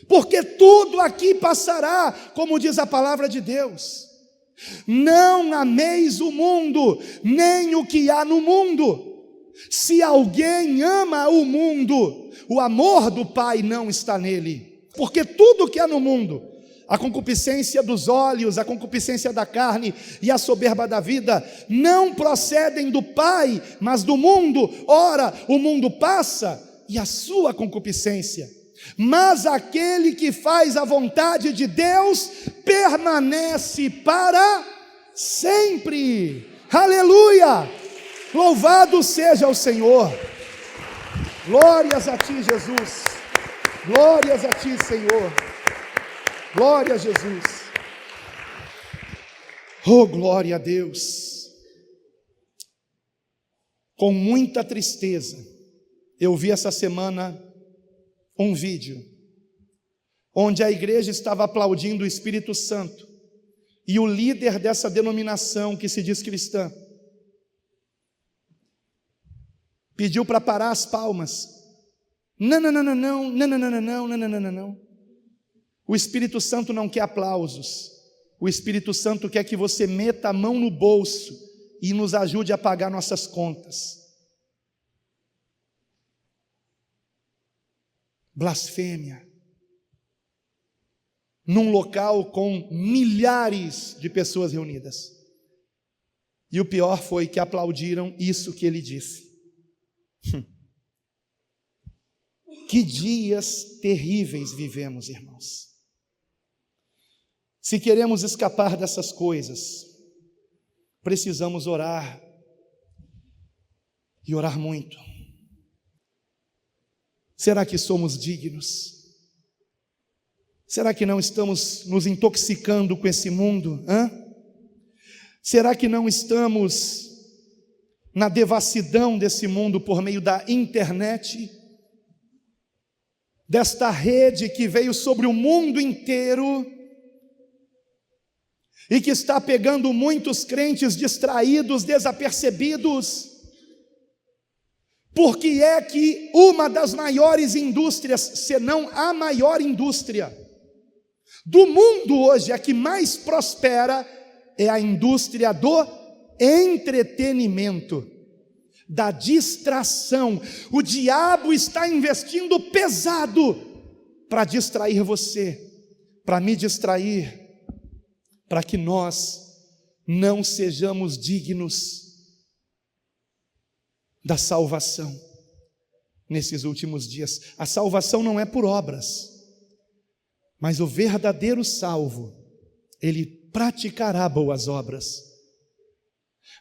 porque tudo aqui passará, como diz a palavra de Deus. Não ameis o mundo, nem o que há no mundo. Se alguém ama o mundo, o amor do Pai não está nele. Porque tudo que há no mundo, a concupiscência dos olhos, a concupiscência da carne e a soberba da vida, não procedem do Pai, mas do mundo. Ora, o mundo passa e a sua concupiscência, mas aquele que faz a vontade de Deus permanece para sempre. Aleluia! Louvado seja o Senhor. Glórias a ti, Jesus. Glórias a ti, Senhor. Glória a Jesus. Oh, glória a Deus. Com muita tristeza, eu vi essa semana um vídeo onde a igreja estava aplaudindo o Espírito Santo e o líder dessa denominação que se diz cristã pediu para parar as palmas. Não. O Espírito Santo não quer aplausos. O Espírito Santo quer que você meta a mão no bolso e nos ajude a pagar nossas contas. Blasfêmia. Num local com milhares de pessoas reunidas. E o pior foi que aplaudiram isso que ele disse. Que dias terríveis vivemos, irmãos. Se queremos escapar dessas coisas, precisamos orar, e orar muito. Será que somos dignos? Será que não estamos nos intoxicando com esse mundo? Será que não estamos na devassidão desse mundo por meio da internet? Desta rede que veio sobre o mundo inteiro e que está pegando muitos crentes distraídos, desapercebidos. Porque é que uma das maiores indústrias, se não a maior indústria do mundo hoje, a que mais prospera, é a indústria do entretenimento, da distração. O diabo está investindo pesado para distrair você, para me distrair, para que nós não sejamos dignos da salvação nesses últimos dias. A salvação não é por obras, mas o verdadeiro salvo, ele praticará boas obras.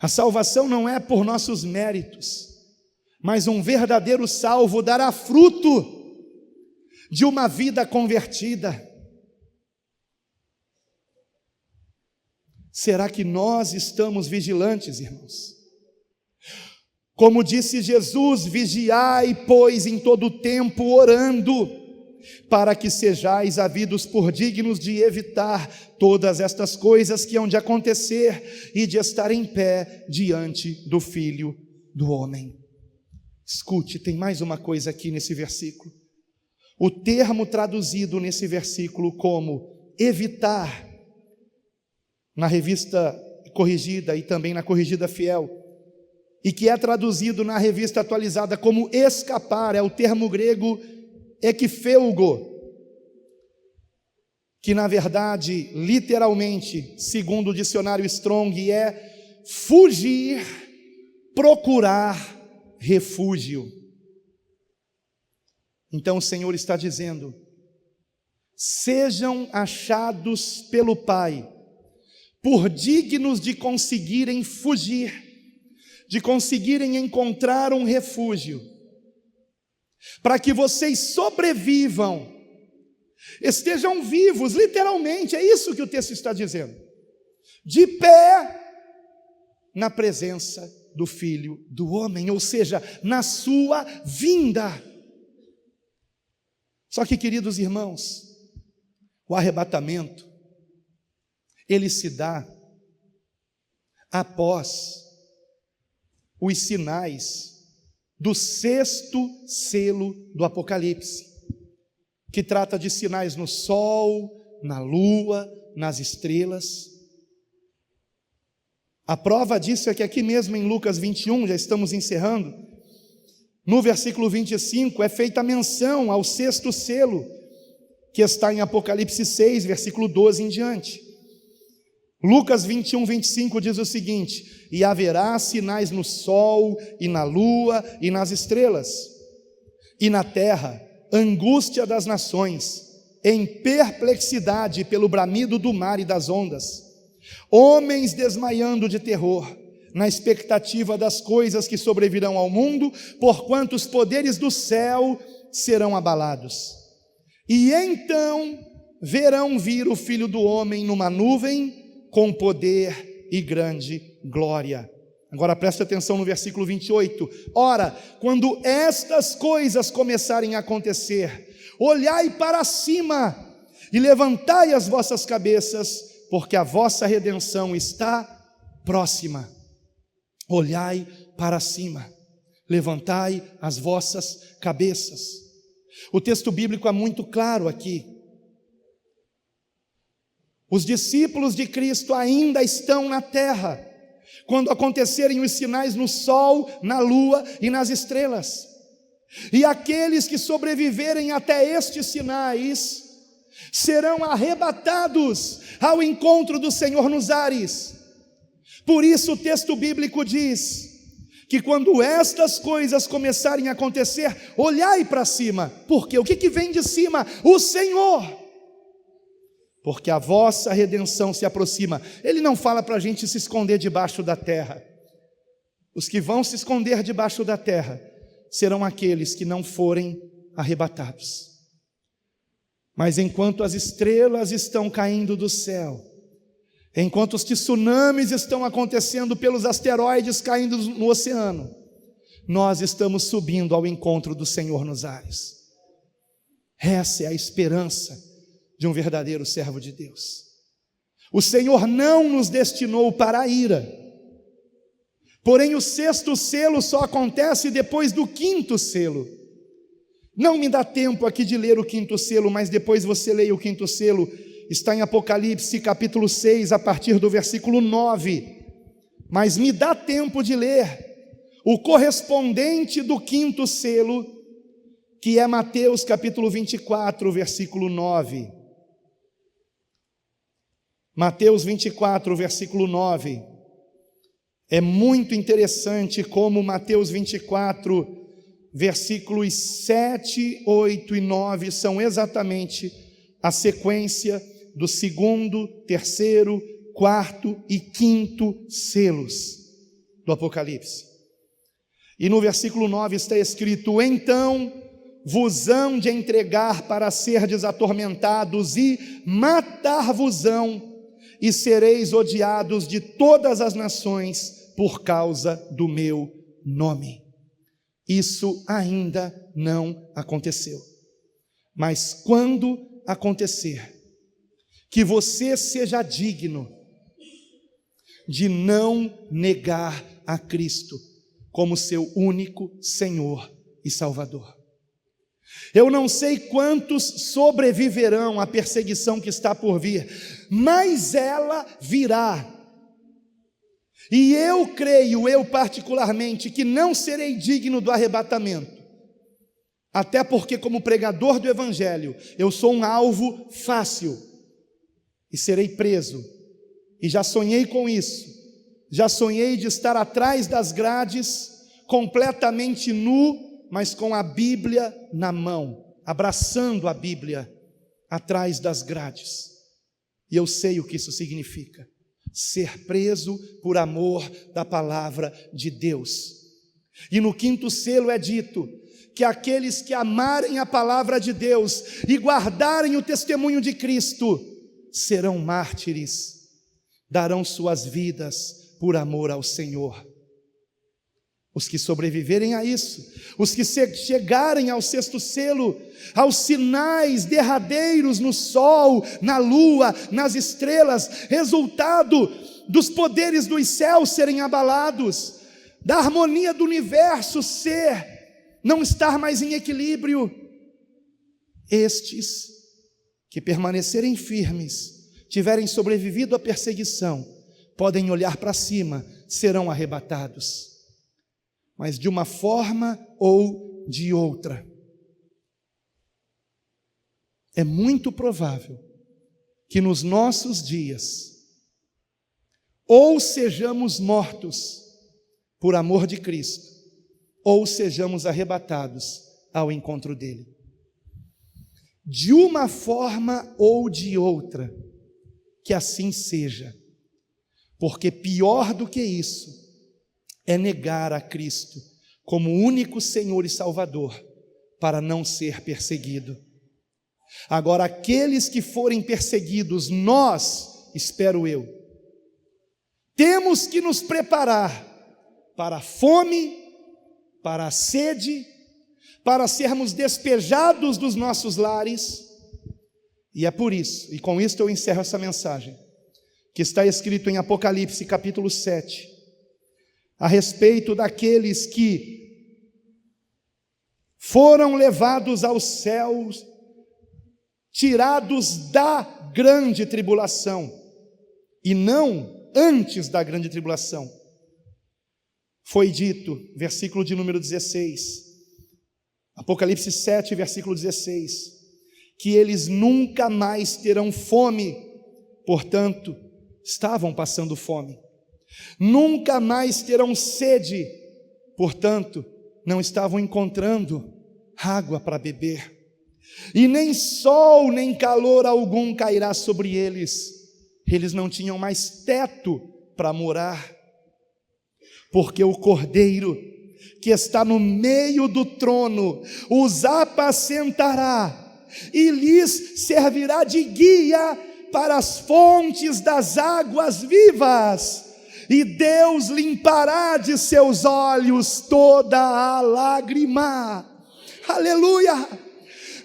A salvação não é por nossos méritos, mas um verdadeiro salvo dará fruto de uma vida convertida. Será que nós estamos vigilantes, irmãos? Como disse Jesus: vigiai, pois, em todo o tempo orando, para que sejais havidos por dignos de evitar todas estas coisas que hão de acontecer e de estar em pé diante do Filho do Homem. Escute, tem mais uma coisa aqui nesse versículo. O termo traduzido nesse versículo como evitar, na revista corrigida e também na corrigida fiel, e que é traduzido na revista atualizada como escapar, é o termo grego ekfeugo, que na verdade, literalmente, segundo o dicionário Strong, é fugir, procurar refúgio. Então o Senhor está dizendo: sejam achados pelo Pai, por dignos de conseguirem fugir, de conseguirem encontrar um refúgio, para que vocês sobrevivam, estejam vivos, literalmente, é isso que o texto está dizendo, de pé na presença do Filho do Homem, ou seja, na sua vinda. Só que, queridos irmãos, o arrebatamento, ele se dá após os sinais do 6º selo do Apocalipse, que trata de sinais no sol, na lua, nas estrelas. A prova disso é que aqui mesmo em Lucas 21, já estamos encerrando, no versículo 25 é feita menção ao 6º selo, que está em Apocalipse 6, versículo 12 em diante. Lucas 21, 25 diz o seguinte: e haverá sinais no sol, e na lua, e nas estrelas, e na terra, angústia das nações, em perplexidade pelo bramido do mar e das ondas, homens desmaiando de terror, na expectativa das coisas que sobrevirão ao mundo, porquanto os poderes do céu serão abalados. E então verão vir o Filho do Homem numa nuvem, com poder e grande glória. Agora preste atenção no versículo 28. Ora, quando estas coisas começarem a acontecer, olhai para cima e levantai as vossas cabeças, porque a vossa redenção está próxima. Olhai para cima, levantai as vossas cabeças. O texto bíblico é muito claro aqui. Os discípulos de Cristo ainda estão na terra, quando acontecerem os sinais no sol, na lua e nas estrelas. E aqueles que sobreviverem até estes sinais serão arrebatados ao encontro do Senhor nos ares. Por isso o texto bíblico diz que quando estas coisas começarem a acontecer, olhai para cima. Por quê? O que vem de cima? O Senhor. Porque a vossa redenção se aproxima. Ele não fala para a gente se esconder debaixo da terra. Os que vão se esconder debaixo da terra serão aqueles que não forem arrebatados. Mas enquanto as estrelas estão caindo do céu, enquanto os tsunamis estão acontecendo pelos asteroides caindo no oceano, nós estamos subindo ao encontro do Senhor nos ares. Essa é a esperança de um verdadeiro servo de Deus. O Senhor não nos destinou para a ira, porém o 6º selo só acontece depois do 5º selo. Não me dá tempo aqui de ler o 5º selo, mas depois você leia o 5º selo. Está em Apocalipse capítulo 6, a partir do versículo 9. Mas me dá tempo de ler o correspondente do 5º selo, que é Mateus capítulo 24, versículo 9. Mateus 24, versículo 9. É muito interessante como Mateus 24, versículos 7, 8 e 9 são exatamente a sequência do 2º, 3º, 4º e 5º selos do Apocalipse. E no versículo 9 está escrito: então vos hão de entregar para serdes atormentados e matar-vos-ão, e sereis odiados de todas as nações por causa do meu nome. Isso ainda não aconteceu. Mas quando acontecer, que você seja digno de não negar a Cristo como seu único Senhor e Salvador. Eu não sei quantos sobreviverão à perseguição que está por vir, mas ela virá. E eu creio, eu particularmente, que não serei digno do arrebatamento. Até porque, como pregador do Evangelho, eu sou um alvo fácil e serei preso. E já sonhei com isso. Já sonhei de estar atrás das grades, completamente nu, mas com a Bíblia na mão, abraçando a Bíblia atrás das grades. E eu sei o que isso significa: ser preso por amor da palavra de Deus. E no 5º selo é dito que aqueles que amarem a palavra de Deus e guardarem o testemunho de Cristo serão mártires, darão suas vidas por amor ao Senhor. Os que sobreviverem a isso, os que chegarem ao 6º selo, aos sinais derradeiros no sol, na lua, nas estrelas, resultado dos poderes dos céus serem abalados, da harmonia do universo não estar mais em equilíbrio, estes que permanecerem firmes, tiverem sobrevivido à perseguição, podem olhar para cima, serão arrebatados. Mas de uma forma ou de outra, é muito provável que nos nossos dias, ou sejamos mortos por amor de Cristo, ou sejamos arrebatados ao encontro dele. De uma forma ou de outra, que assim seja, porque pior do que isso é negar a Cristo como único Senhor e Salvador, para não ser perseguido. Agora, aqueles que forem perseguidos, nós, espero eu, temos que nos preparar para a fome, para a sede, para sermos despejados dos nossos lares. E é por isso, e com isso eu encerro essa mensagem, que está escrito em Apocalipse capítulo 7, a respeito daqueles que foram levados aos céus, tirados da grande tribulação, e não antes da grande tribulação. Foi dito, versículo de número 16, Apocalipse 7, versículo 16, que eles nunca mais terão fome, portanto, estavam passando fome. Nunca mais terão sede, portanto, não estavam encontrando água para beber. E nem sol nem calor algum cairá sobre eles. Eles não tinham mais teto para morar, porque o Cordeiro que está no meio do trono os apacentará e lhes servirá de guia para as fontes das águas vivas, e Deus limpará de seus olhos toda a lágrima. Aleluia!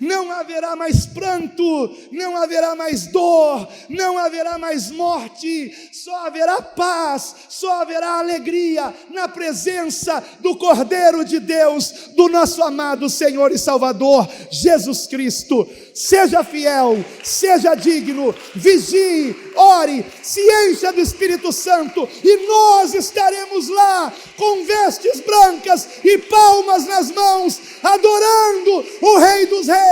Não haverá mais pranto, não haverá mais dor, não haverá mais morte, só haverá paz, só haverá alegria na presença do Cordeiro de Deus, do nosso amado Senhor e Salvador, Jesus Cristo. Seja fiel, seja digno, vigie, ore, se encha do Espírito Santo, e nós estaremos lá com vestes brancas e palmas nas mãos, adorando o Rei dos Reis,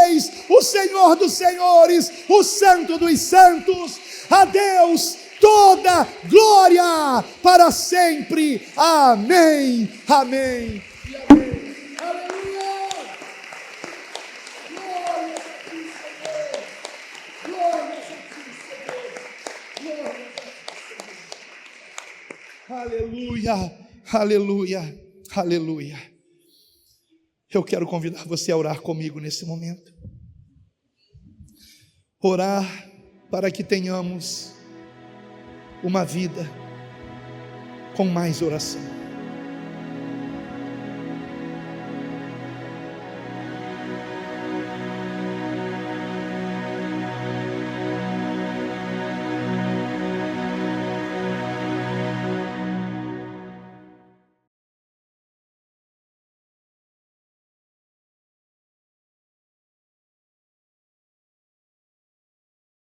o Senhor dos Senhores, o Santo dos Santos. A Deus toda glória para sempre. Amém, amém e amém. Aleluia! Glória a ti, Senhor. Glória a ti, Senhor. Glória a ti, Senhor. Aleluia, aleluia, aleluia. Eu quero convidar você a orar comigo nesse momento. Orar para que tenhamos uma vida com mais oração.